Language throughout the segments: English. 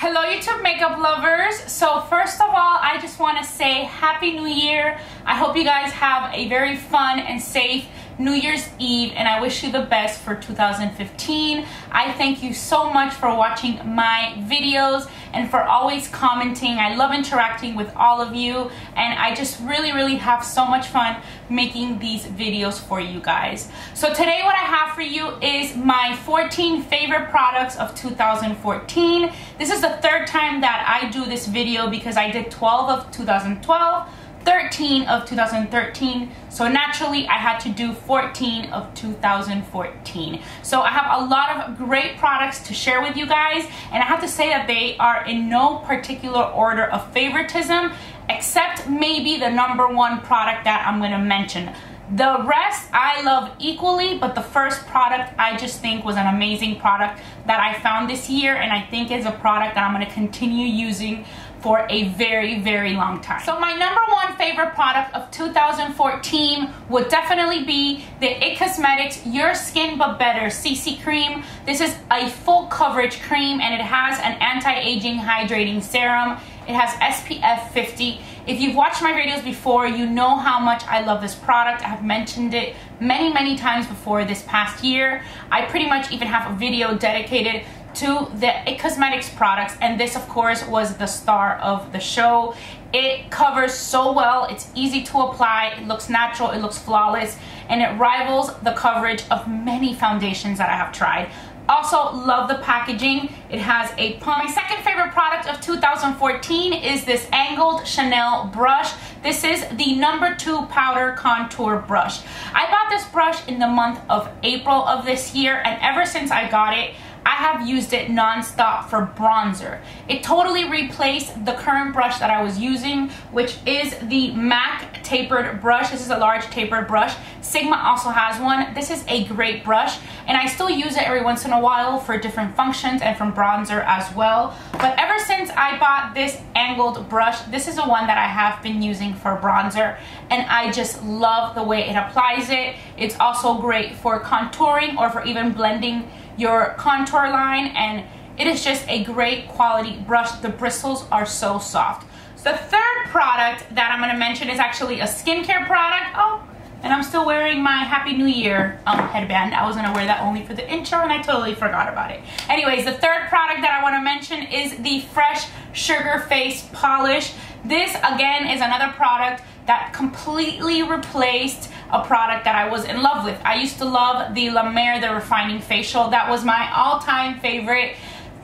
Hello YouTube makeup lovers. So first of all, I just want to say Happy New Year. I hope you guys have a very fun and safe New Year's Eve, and I wish you the best for 2015. I thank you so much for watching my videos and for always commenting. I love interacting with all of you, and I just really have so much fun making these videos for you guys. So today what I have for you is my 14 favorite products of 2014. This is the third time that I do this video because I did 12 of 2012, 13 of 2013, so naturally I had to do 14 of 2014. So I have a lot of great products to share with you guys, and I have to say that they are in no particular order of favoritism, except maybe the #1 product that I'm going to mention. The rest I love equally, but the first product I just think was an amazing product that I found this year, and I think is a product that I'm going to continue using for a very long time. So my #1 favorite product of 2014 would definitely be the IT Cosmetics Your Skin But Better CC Cream. This is a full coverage cream, and it has an anti-aging hydrating serum. It has SPF 50. If you've watched my videos before, you know how much I love this product. I have mentioned it many times before this past year. I pretty much even have a video dedicated to the IT Cosmetics products, and this of course was the star of the show. It covers so well, it's easy to apply, it looks natural, it looks flawless, and it rivals the coverage of many foundations that I have tried. Also love the packaging. It has a pump. My second favorite product of 2014 is this angled Chanel brush. This is the #2 powder contour brush. I bought this brush in the month of April of this year, and ever since I got it, I have used it non-stop for bronzer. It totally replaced the current brush that I was using, which is the MAC tapered brush. This is a large tapered brush. Sigma also has one. This is a great brush, and I still use it every once in a while for different functions and from bronzer as well. But ever since I bought this angled brush, this is the one that I have been using for bronzer, and I just love the way it applies it. It's also great for contouring or for even blending your contour line, and it is just a great quality brush. The bristles are so soft. So the third product that I'm going to mention is actually a skincare product. Oh, and I'm still wearing my Happy New Year headband. I was going to wear that only for the intro, and I totally forgot about it. Anyways, the third product that I want to mention is the Fresh Sugar Face Polish. This again is another product that completely replaced a product that I was in love with. I used to love the La Mer, the Refining Facial. That was my all-time favorite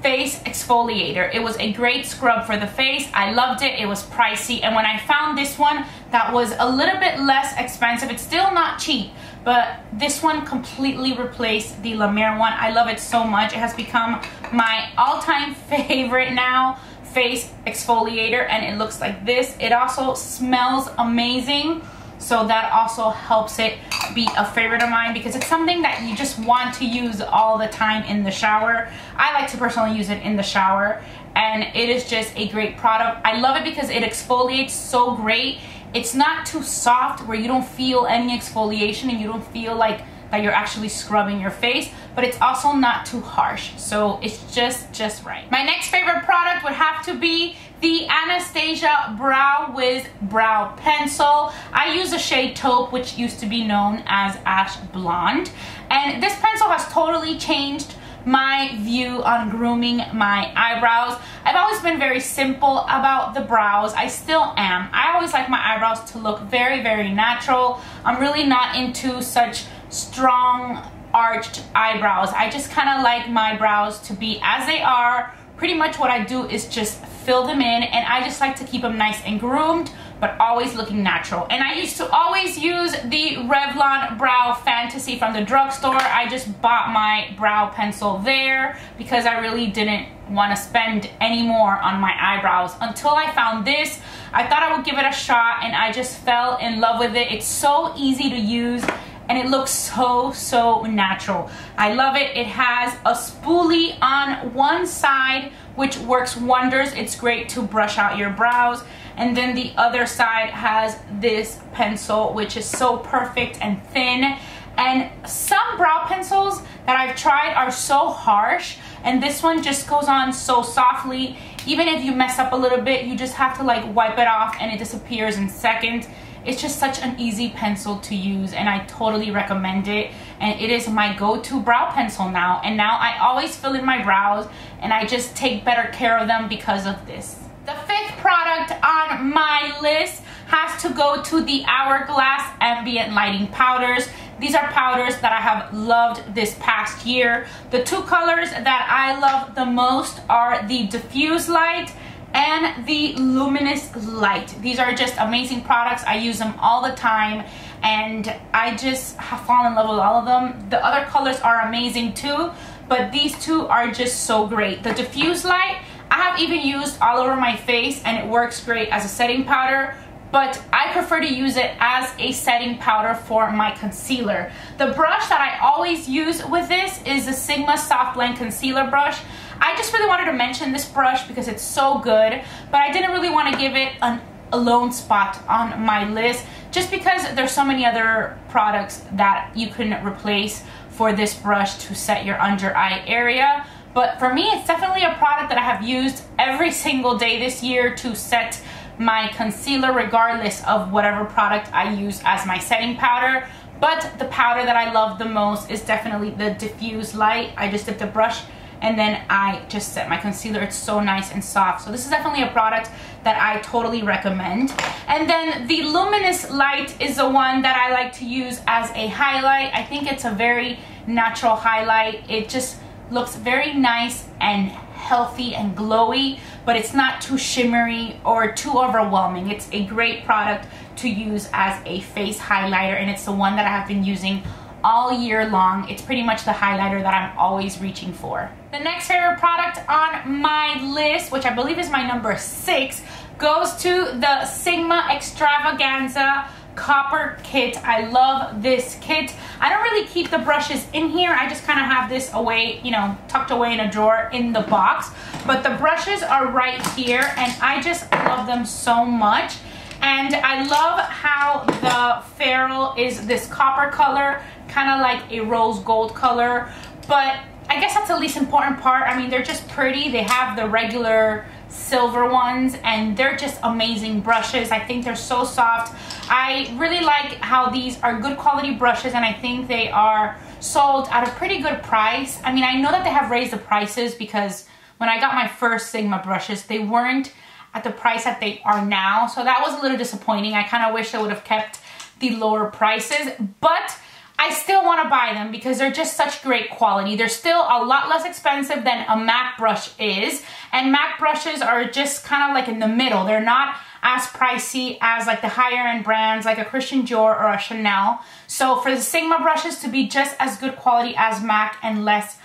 face exfoliator. It was a great scrub for the face. I loved it. It was pricey, and when I found this one that was a little bit less expensive, it's still not cheap, but this one completely replaced the La Mer one. I love it so much. It has become my all-time favorite now face exfoliator, and it looks like this. It also smells amazing, so that also helps it be a favorite of mine because it's something that you just want to use all the time in the shower. I like to personally use it in the shower, and it is just a great product. I love it because it exfoliates so great. It's not too soft where you don't feel any exfoliation and you don't feel like that you're actually scrubbing your face, but it's also not too harsh, so it's just right. My next favorite product would have to be the Anastasia Brow Wiz Brow Pencil. I use the shade Taupe, which used to be known as Ash Blonde, and this pencil has totally changed my view on grooming my eyebrows. I've always been very simple about the brows. I still am. I always like my eyebrows to look very natural. I'm really not into such strong arched eyebrows. I just kind of like my brows to be as they are. Pretty much what I do is just fill them in, and I just like to keep them nice and groomed, but always looking natural. And I used to always use the Revlon Brow Fantasy from the drugstore. I just bought my brow pencil there because I really didn't want to spend any more on my eyebrows until I found this. I thought I would give it a shot, and I just fell in love with it. It's so easy to use, and it looks so natural. I love it. It has a spoolie on one side, which works wonders. It's great to brush out your brows, and then the other side has this pencil, which is so perfect and thin. And some brow pencils that I've tried are so harsh, and this one just goes on so softly. Even if you mess up a little bit, you just have to like wipe it off and it disappears in seconds. It's just such an easy pencil to use, and I totally recommend it. And it is my go-to brow pencil now, and now I always fill in my brows and I just take better care of them because of this. The fifth product on my list has to go to the Hourglass Ambient Lighting Powders. These are powders that I have loved this past year. The two colors that I love the most are the Diffused Light and the Luminous Light. These are just amazing products. I use them all the time and I just have fallen in love with all of them. The other colors are amazing too, but these two are just so great. The Diffused Light, I have even used all over my face and it works great as a setting powder, but I prefer to use it as a setting powder for my concealer. The brush that I always use with this is the Sigma Soft Blend Concealer Brush. I just really wanted to mention this brush because it's so good, but I didn't really want to give it a lone spot on my list just because there's so many other products that you can replace for this brush to set your under eye area. But for me, it's definitely a product that I have used every single day this year to set my concealer regardless of whatever product I use as my setting powder. But the powder that I love the most is definitely the Diffused Light. I just dip the brush and then I just set my concealer. It's so nice and soft. So this is definitely a product that I totally recommend. And then the Luminous Light is the one that I like to use as a highlight. I think it's a very natural highlight. It just looks very nice and healthy and glowy, but it's not too shimmery or too overwhelming. It's a great product to use as a face highlighter, and it's the one that I have been using all year long. It's pretty much the highlighter that I'm always reaching for. The next favorite product on my list, which I believe is my number 6, goes to the Sigma Extravaganza Copper Kit. I love this kit. I don't really keep the brushes in here. I just kind of have this away, you know, tucked away in a drawer in the box. But the brushes are right here and I just love them so much. And I love how the ferrule is this copper color, kind of like a rose gold color. But I guess that's the least important part. I mean, they're just pretty. They have the regular silver ones and they're just amazing brushes. I think they're so soft. I really like how these are good quality brushes, and I think they are sold at a pretty good price. I mean, I know that they have raised the prices because when I got my first Sigma brushes, they weren't at the price that they are now. So that was a little disappointing. I kind of wish they would have kept the lower prices, but I still want to buy them because they're just such great quality. They're still a lot less expensive than a MAC brush is, and MAC brushes are just kind of like in the middle. They're not as pricey as like the higher end brands like a Christian Dior or a Chanel. So for the Sigma brushes to be just as good quality as MAC and less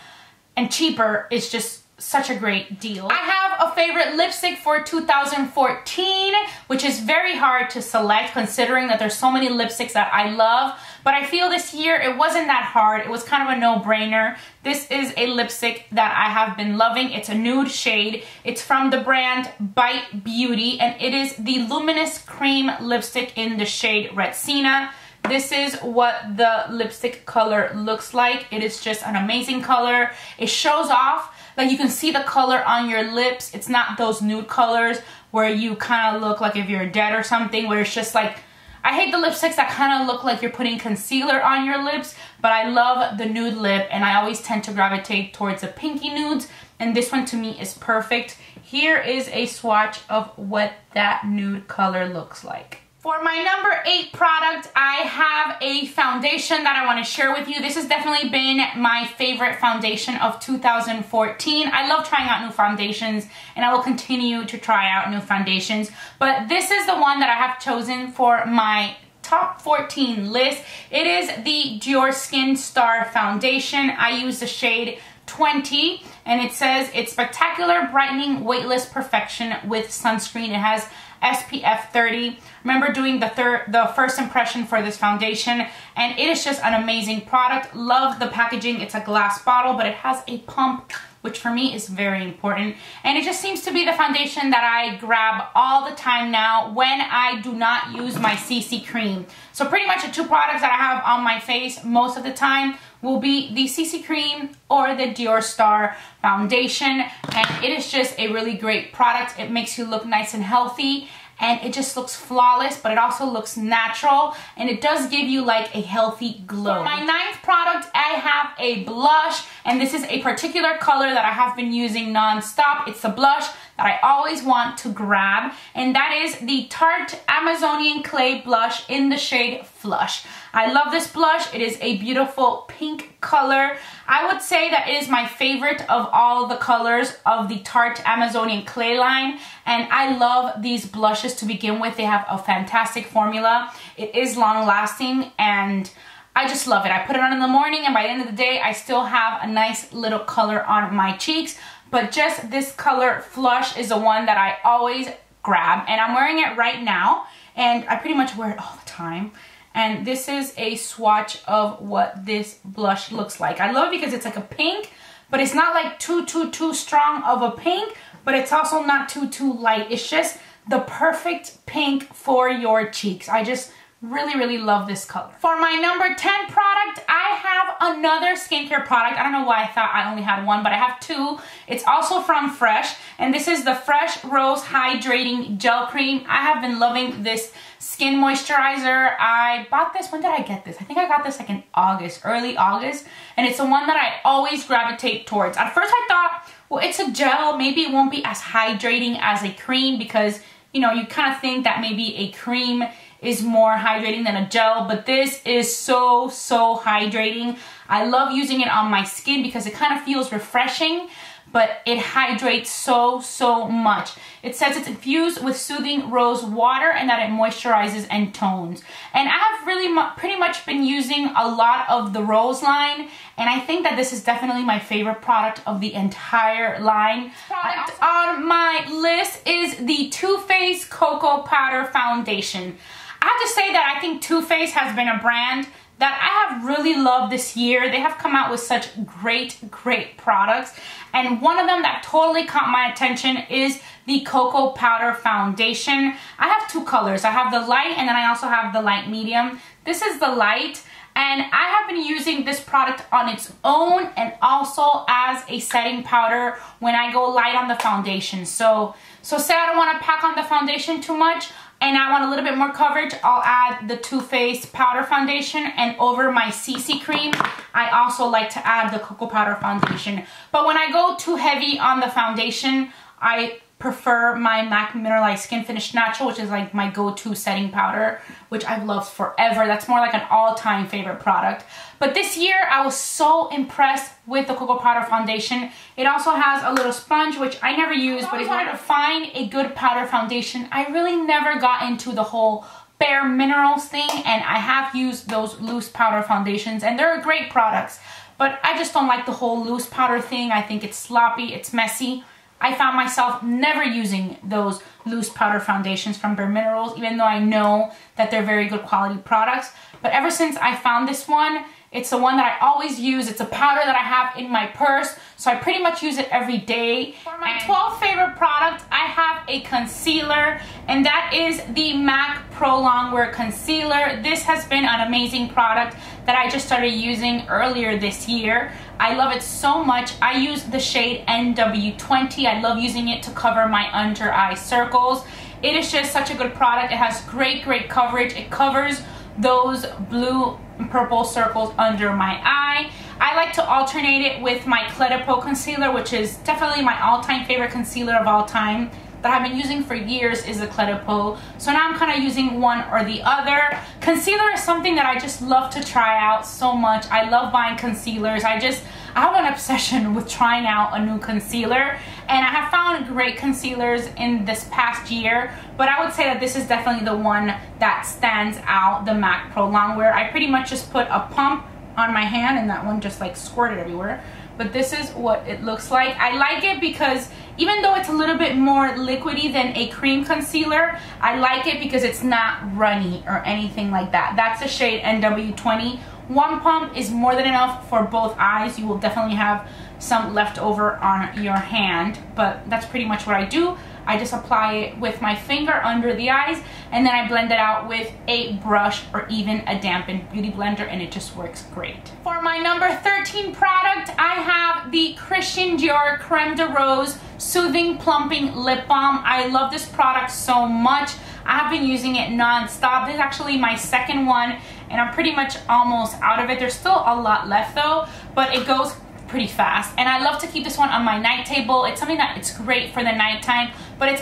and cheaper is just such a great deal. I have a favorite lipstick for 2014, which is very hard to select considering that there's so many lipsticks that I love, but I feel this year it wasn't that hard. It was kind of a no-brainer. This is a lipstick that I have been loving. It's a nude shade. It's from the brand Bite Beauty, and it is the Luminous Cream lipstick in the shade Retsina. This is what the lipstick color looks like. It is just an amazing color. It shows off. Like, you can see the color on your lips. It's not those nude colors where you kind of look like if you're dead or something, where it's just like, I hate the lipsticks that kind of look like you're putting concealer on your lips, but I love the nude lip, and I always tend to gravitate towards the pinky nudes, and this one to me is perfect. Here is a swatch of what that nude color looks like. For my number 8 product, I have a foundation that I want to share with you. This has definitely been my favorite foundation of 2014. I love trying out new foundations, and I will continue to try out new foundations. But this is the one that I have chosen for my top 14 list. It is the Diorskin Star Foundation. I use the shade 20, and it says it's spectacular brightening weightless perfection with sunscreen. It has SPF 30. Remember doing the first impression for this foundation, and it is just an amazing product. Love the packaging. It's a glass bottle, but it has a pump which for me is very important. And it just seems to be the foundation that I grab all the time now when I do not use my CC cream. So pretty much the two products that I have on my face most of the time will be the CC cream or the Dior Star foundation. And it is just a really great product. It makes you look nice and healthy, and it just looks flawless, but it also looks natural, and it does give you like a healthy glow. For my ninth product, I have a blush, and this is a particular color that I have been using non-stop. It's a blush that I always want to grab, and that is the Tarte Amazonian Clay Blush in the shade Flush. I love this blush. It is a beautiful pink color. I would say that it is my favorite of all the colors of the Tarte Amazonian Clay line, and I love these blushes to begin with. They have a fantastic formula. It is long lasting, and I just love it. I put it on in the morning, and by the end of the day, I still have a nice little color on my cheeks. But just this color Flush is the one that I always grab, and I'm wearing it right now, and I pretty much wear it all the time. And this is a swatch of what this blush looks like. I love it because it's like a pink, but it's not like too strong of a pink, but it's also not too light. It's just the perfect pink for your cheeks. I just really love this color. For my number 10 product, I have another skincare product. I don't know why I thought I only had one, but I have two. It's also from Fresh, and this is the Fresh Rose Hydrating Gel Cream. I have been loving this skin moisturizer. I bought this, when did I get this? I think I got this like in August, early August, and it's the one that I always gravitate towards. At first I thought, well, it's a gel, maybe it won't be as hydrating as a cream, because, you know, you kind of think that maybe a cream is more hydrating than a gel, but this is so hydrating. I love using it on my skin because it kind of feels refreshing, but it hydrates so much. It says it's infused with soothing rose water and that it moisturizes and tones. And I have really pretty much been using a lot of the Rose line, and I think that this is definitely my favorite product of the entire line. Product on my list is the Too Faced Cocoa Powder Foundation. I have to say that I think Too Faced has been a brand that I have really loved this year. They have come out with such great products, and one of them that totally caught my attention is the Cocoa Powder Foundation. I have two colors. I have the light, and then I also have the light medium. This is the light, and I have been using this product on its own and also as a setting powder when I go light on the foundation. So say I don't want to pack on the foundation too much, and I want a little bit more coverage, I'll add the Too Faced Powder Foundation, and over my CC cream, I also like to add the Cocoa Powder Foundation. But when I go too heavy on the foundation, I prefer my MAC Mineralized Skin Finish Natural, which is like my go-to setting powder, which I've loved forever. That's more like an all-time favorite product. But this year, I was so impressed with the Cocoa Powder Foundation. It also has a little sponge, which I never use, but if you wanted to find a good powder foundation, I really never got into the whole Bare Minerals thing, and I have used those loose powder foundations, and they're great products. But I just don't like the whole loose powder thing. I think it's sloppy, it's messy. I found myself never using those loose powder foundations from Bare Minerals, even though I know that they're very good quality products. But ever since I found this one, it's the one that I always use. It's a powder that I have in my purse, so I pretty much use it every day. For my 12th favorite product, I have a concealer, and that is the MAC Pro Longwear Concealer. This has been an amazing product that I just started using earlier this year. I love it so much. I use the shade NW20. I love using it to cover my under eye circles. It is just such a good product. It has great coverage. It covers those blue and purple circles under my eye. I like to alternate it with my Clé Pro concealer, which is definitely my all-time favorite concealer of all time that I've been using for years, is the Clé Pro. So now I'm kind of using one or the other. Concealer is something that I just love to try out so much. I love buying concealers. I have an obsession with trying out a new concealer, and I have found great concealers in this past year, but I would say that this is definitely the one that stands out, the MAC Pro Longwear. I pretty much just put a pump on my hand, and that one just like squirted everywhere. But this is what it looks like. I like it because even though it's a little bit more liquidy than a cream concealer, I like it because it's not runny or anything like that. That's the shade NW20. One pump is more than enough for both eyes. You will definitely have some left over on your hand, but that's pretty much what I do. I just apply it with my finger under the eyes, and then I blend it out with a brush or even a dampened beauty blender, and it just works great. For my number 13 product, I have the Christian Dior Creme de Rose Soothing Plumping Lip Balm. I love this product so much. I have been using it non-stop. This is actually my second one, and I'm pretty much almost out of it. There's still a lot left though, but it goes pretty fast, and I love to keep this one on my night table. It's something that it's great for the nighttime, but it's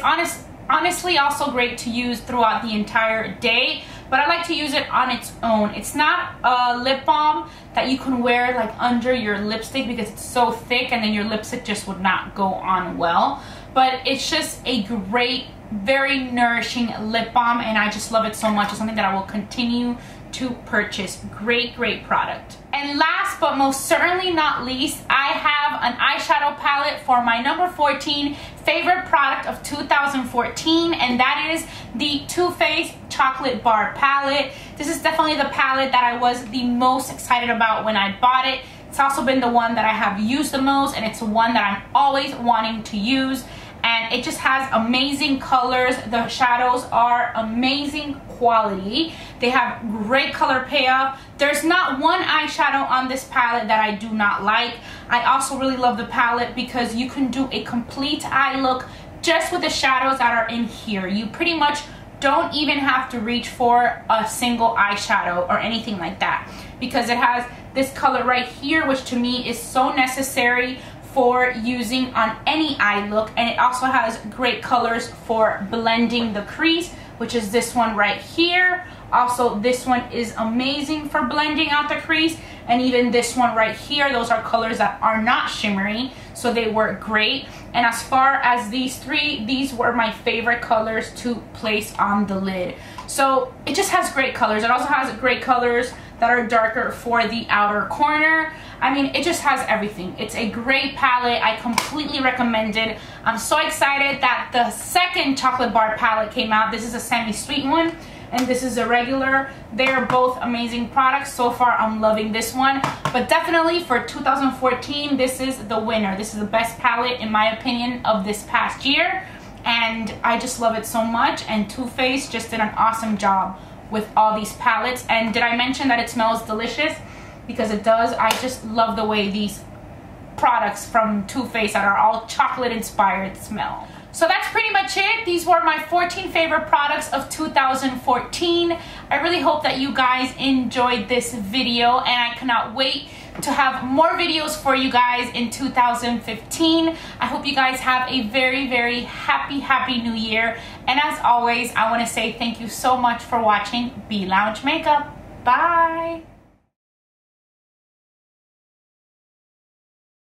honestly also great to use throughout the entire day, but I like to use it on its own. It's not a lip balm that you can wear like under your lipstick because it's so thick and then your lipstick just would not go on well, but it's just a great, very nourishing lip balm, and I just love it so much. It's something that I will continue to purchase. Great product. And last but most certainly not least, I have an eyeshadow palette for my number 14 favorite product of 2014, and that is the Too Faced Chocolate Bar Palette. This is definitely the palette that I was the most excited about when I bought it. It's also been the one that I have used the most, and it's the one that I'm always wanting to use. And it just has amazing colors. The shadows are amazing quality. They have great color payoff. There's not one eyeshadow on this palette that I do not like. I also really love the palette because you can do a complete eye look just with the shadows that are in here. You pretty much don't even have to reach for a single eyeshadow or anything like that, because it has this color right here, which to me is so necessary for using on any eye look, and it also has great colors for blending the crease, which is this one right here. Also, this one is amazing for blending out the crease, and even this one right here. Those are colors that are not shimmery, so they work great. And as far as these three, these were my favorite colors to place on the lid. So it just has great colors. It also has great colors that are darker for the outer corner. I mean, it just has everything. It's a great palette. I completely recommend it. I'm so excited that the second chocolate bar palette came out. This is a semi-sweet one, and this is a regular. They're both amazing products. So far, I'm loving this one. But definitely for 2014, this is the winner. This is the best palette, in my opinion, of this past year. And I just love it so much. And Too Faced just did an awesome job with all these palettes. And did I mention that it smells delicious? Because it does. I just love the way these products from Too Faced that are all chocolate inspired smell. So that's pretty much it. These were my 14 favorite products of 2014. I really hope that you guys enjoyed this video, and I cannot wait to have more videos for you guys in 2015. I hope you guys have a very happy new year. And as always, I want to say thank you so much for watching B Lounge Makeup. Bye.